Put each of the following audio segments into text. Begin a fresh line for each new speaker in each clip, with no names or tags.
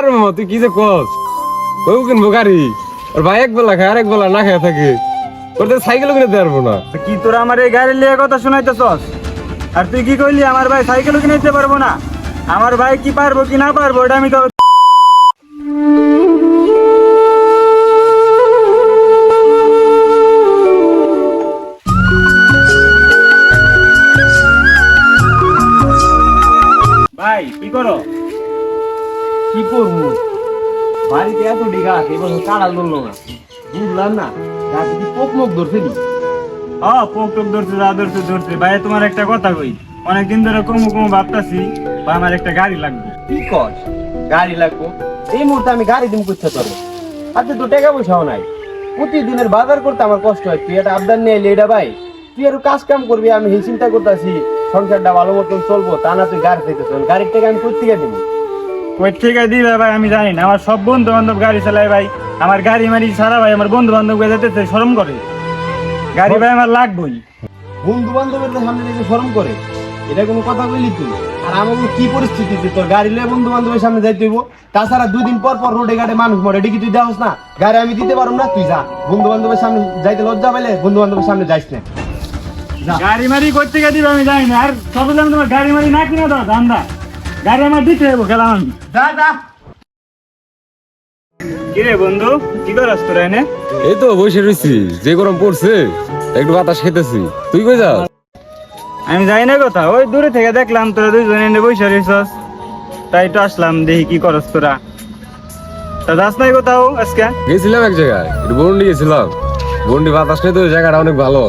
আর মামা তুই কি যে কস কই কিনবো গাড়ি ওর ভাই এক বেলা খায় আর এক বেলা না খায় থাকে ওর তো সাইকেলও কিনে দিতে পারবো না।
কি তোরা আমার এই গাড়ি লিয়ে কথা শোনাইতেছস? আর তুই কি কইলি আমার ভাই সাইকেলও কিনে দিতে পারবো না? আমার ভাই কি পারবো কি না পারবো এটা আমি তো ভাই কি করো?
কি করবো বাড়িতে এত ডিগা আছে এবার কাড়া ধরলো না বুঝলাম না রাতে কি পোক মুখ ধরছে নি?
পোক টোক ধরছে যা ধরছে ভাই তোমার একটা কথা কই, অনেকদিন ধরে কমু কমু ভাবতাছি বা আমার একটা গাড়ি লাগবে।
কি কর গাড়ি লাগবো এই মুহূর্তে আমি গাড়ি দিন করতে পারবো আজকে তো টাকা পয়সাও নাই প্রতিদিনের বাজার করতে আমার কষ্ট হয় তুই এটা আবদার নিয়ে এলি এটা ভাই তুই আর কাজ কাম করবি আমি এই চিন্তা করতেছি সংসারটা ভালো মতন চলবো তা না তুই গাড়ি চাইতেছ গাড়ির টাকা আমি কোথা থেকে দেবো?
কই থেকে দিবে ভাই আমি জানি না, আমার সব বন্ধু বান্ধব গাড়ি চালায় ভাই, আমার গাড়ি মারি সারা ভাই আমার বন্ধু বান্ধব যেতে শরম করে, গাড়ি ভাই আমার লাগবেই।
বন্ধু বান্ধবের সামনে থেকে শরম করে এটা কোনো কথা বললি তুই? আর আমাকে কি পরিস্থিতিতে তোর গাড়ি লয়ে বন্ধু বান্ধবের সামনে যাইতে হইব? তাছাড়া 2 দিন পর পর রোডে ঘাটে মানুষ মরে এটা কি তুই দেওস না? গাড়ি আমি দিতে পারবো না, তুই যা বন্ধু বান্ধবের সামনে যাইতে লজ্জা পাইলে বন্ধু বান্ধবের সামনে যাইস না।
গাড়ি মারি কই থেকে দিবে আমি জানি না, আর সব জানি তোমার গাড়ি মারি না কিনা দাও ধান্দা, গাড়ি আমার দিতে হইব গেলাম আমি।
যা যা
কিরে বন্ধু কি করছ তোরা এনে?
এই তো বসে রয়েছি, যে গরম পড়ছে একটু বাতাস খেতেছি। তুই কই যাস?
আমি যাই না কথা, ওই দূরে থেকে দেখলাম তোরা দুইজন এনে বসে রইছস, তাই তো আসলাম দেখি কি করছ তোরা। তা যাস নাই কোথাও আজকে?
গেছিলাম এক জায়গায়, একটু বন্ডি গেছিলাম। বন্ডি বাতাস খেতে ওই জায়গাটা অনেক ভালো,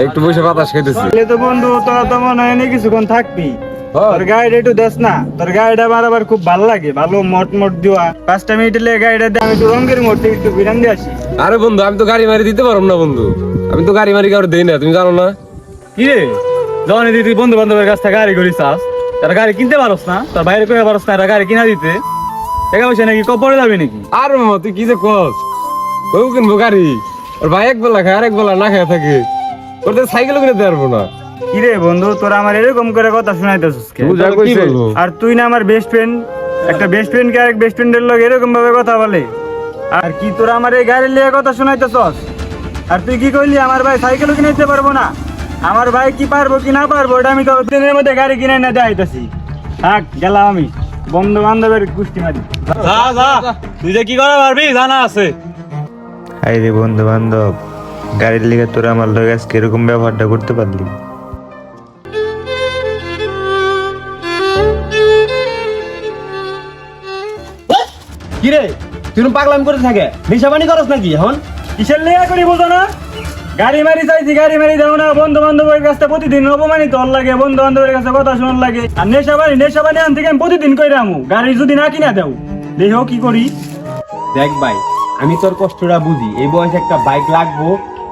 একটু বসে বাতাস খেতেছি।
তাহলে তো বন্ধু তোরা তো মনে হয় না কিছুক্ষণ থাকবি, তোর গাড়িটা একটু দেখ না, তোর গাড়িটা আমার আবার খুব ভালো লাগে, ভালো মোট মোট দেওয়া। 5টা মিনিট লেগে গাড়িটা দিয়ে আমি একটু রঙের মোটে একটু বিরাম দিয়ে আসি।
আরে বন্ধু আমি তো গাড়ি মারি দিতে পারবো না বন্ধু, আমি তো গাড়ি মারি কাউকে দেই না, তুমি জানো না?
কি রে যখন তুই বন্ধু বান্ধবের কাছ থেকে গাড়ি করিস তারা গাড়ি কিনতে পারস না, তোর বাইরে কয়ে পারস না এরা গাড়ি কিনা দিতে, টাকা পয়সা নাকি কপড়ে যাবে নাকি?
আর মামা তুই কি যে কস কই কিনবো গাড়ি ওর ভাই এক বেলা খায় আর এক বেলা না খায় থাকে ওর তো সাইকেলও কিনে দিতে পারবো না।
কি রে বন্ধু তোরা আমার এরকম করে কথা শোনাইতেছিস কে?
তুই যা কইছিস বলবো।
আর তুই না আমার বেস্ট ফ্রেন্ড, একটা বেস্ট ফ্রেন্ড কে আরেক বেস্ট ফ্রেন্ডের লোক এরকম ভাবে কথা বলে? আর কি তোরা আমার এই গাড়ি লিয়ে কথা শোনাইতেছস? আর তুই কি কইলি আমার ভাই সাইকেলও কিনে দিতে পারবো না? আমার ভাই কি পারবো কি না পারবো এটা আমি তো দিনের মধ্যে গাড়ি কিনে না দেখাইতেছি। থাক গেলাম আমি, বন্ধু বান্ধবের কুস্তি মারি। তুই যে কি করে পারবি জানা আছে?
হাই রে বন্ধু বান্ধব, গাড়ির লিগে তোরা আমার লগে আজকে এরকম ব্যবহারটা করতে পারলি?
কি রে তুই পাগলামি করে থাকে নেশাবানি করস নাকি এখন?
কিসের লেয়া করি বলতো না? গাড়ি মারি চাইছি গাড়ি মারি দেবো না, বন্ধু বান্ধবের কাছে প্রতিদিন অপমানিত হল লাগে, বন্ধু বান্ধবের কাছে কথা শোনার লাগে। আর নেশাবানি আন থেকে আমি প্রতিদিন কইরা আমু গাড়ি যদি না কিনা দেও দেখো কি করি।
দেখ ভাই আমি তোর কষ্টটা বুঝি, এই বয়সে একটা বাইক লাগবো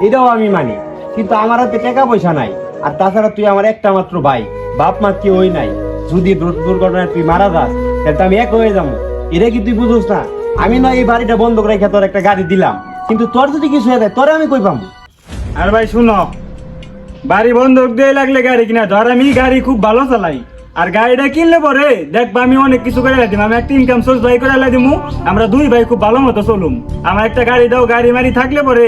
এটাও আমি মানি, কিন্তু আমার হাতে টাকা পয়সা নাই। আর তাছাড়া তুই আমার একটা মাত্র ভাই, বাপ মা কি ওই নাই, যদি দুর্ঘটনায় তুই মারা যাস তাহলে তো আমি এক হয়ে যাবো। এটা কি তুই বুঝোস না? আমি না এই বাড়িটা বন্ধক রেখে তোর একটা গাড়ি দিলাম, কিন্তু তোর যদি কিছু হয়ে যায় তোরে আমি কই পাবো?
আর ভাই শুনো, বাড়ি বন্ধক দিয়ে লাগলে গাড়ি কিনা ধর, আমি গাড়ি খুব ভালো চালাই, আর গাড়িটা কিনলে পরে দেখবা আমি অনেক কিছু করে দিম, আমি একটা ইনকাম সোর্স ভাই করে দিমু, আমরা দুই ভাই খুব ভালো মতো চলুম। আমার একটা গাড়ি দাও, গাড়ি মারি থাকলে পরে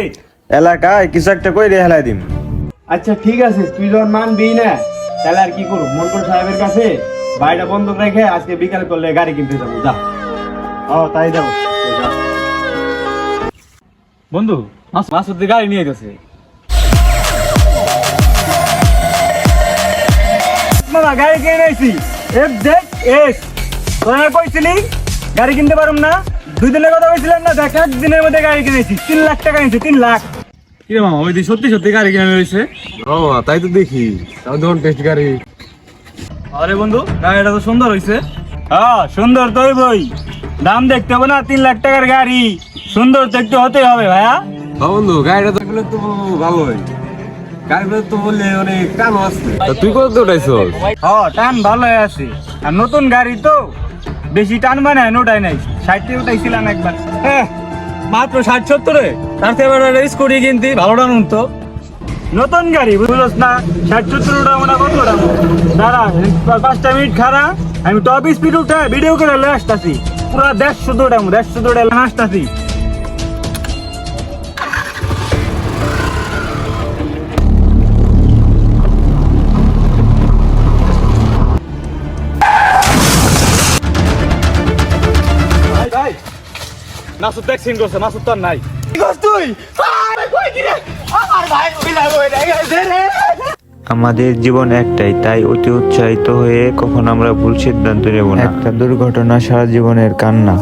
এলাকায় কিছু একটা করে হেলাই দিম।
আচ্ছা ঠিক আছে, তুই যখন মানবি না তাহলে আর কি করবো, মন্টর সাহেবের কাছে বাড়িটা বন্ধক রেখে আজকে বিকালে করলে গাড়ি কিনতে যাবো। যা
তাই দাও বন্ধু, মাসুদ গাড়ি নিয়ে গেছে। গাড়ি কিনে নিয়েছি, তোরা কইছিলি গাড়ি কিনতে পারুম না, 2 দিনের কথা কইছিলাম না, দেখ 1 দিনের মধ্যে গাড়ি কিনেছি, 3 লাখ টাকা নিয়েছি, 3 লাখ। কি রে মামা, ওই দিন সত্যি সত্যি গাড়ি কিনে রয়েছে?
মামা তাই তো দেখি, তাও যখন টেস্ট গাড়ি।
আরে বন্ধু গাড়িটা তো সুন্দর হয়েছে। হ্যাঁ সুন্দর তো বই, দাম দেখতে হবে না, 3 লাখ টাকার গাড়ি, সুন্দর তো একটু হতেই হবে ভাইয়া।
হ্যাঁ বন্ধু গাড়িটা তো ভালোই, গাড়িটা তো বললে অনেক টান আছে। তুই কত উঠাইছস?
টান ভালো আছে, আর নতুন গাড়ি তো বেশি টান মানে ওটাই নাই, 60 উঠাইছিলাম একবার। মাত্র 60-70, তার থেকে স্কুটি কিনতি ভালো টান উঠতো। নতুন গাড়ি বুঝলস না, 60-70 ওটা মোটা কত দাঁড়া 5টা মিনিট খারা, আমি টপ স্পিড উঠে ভিডিও করে আসতেছি, পুরা 150 দৌড়ামু 150 দৌড়াইলে আসতাছি।
মাসুদ দেখ সিন করছে, মাসুদ তো আর নাই।
আমাদের জীবন একটাই, তাই অতি উৎসাহিত হয়ে কখন আমরা ভুল সিদ্ধান্ত নেব না। একটা দুর্ঘটনা সারা জীবনের কান্না।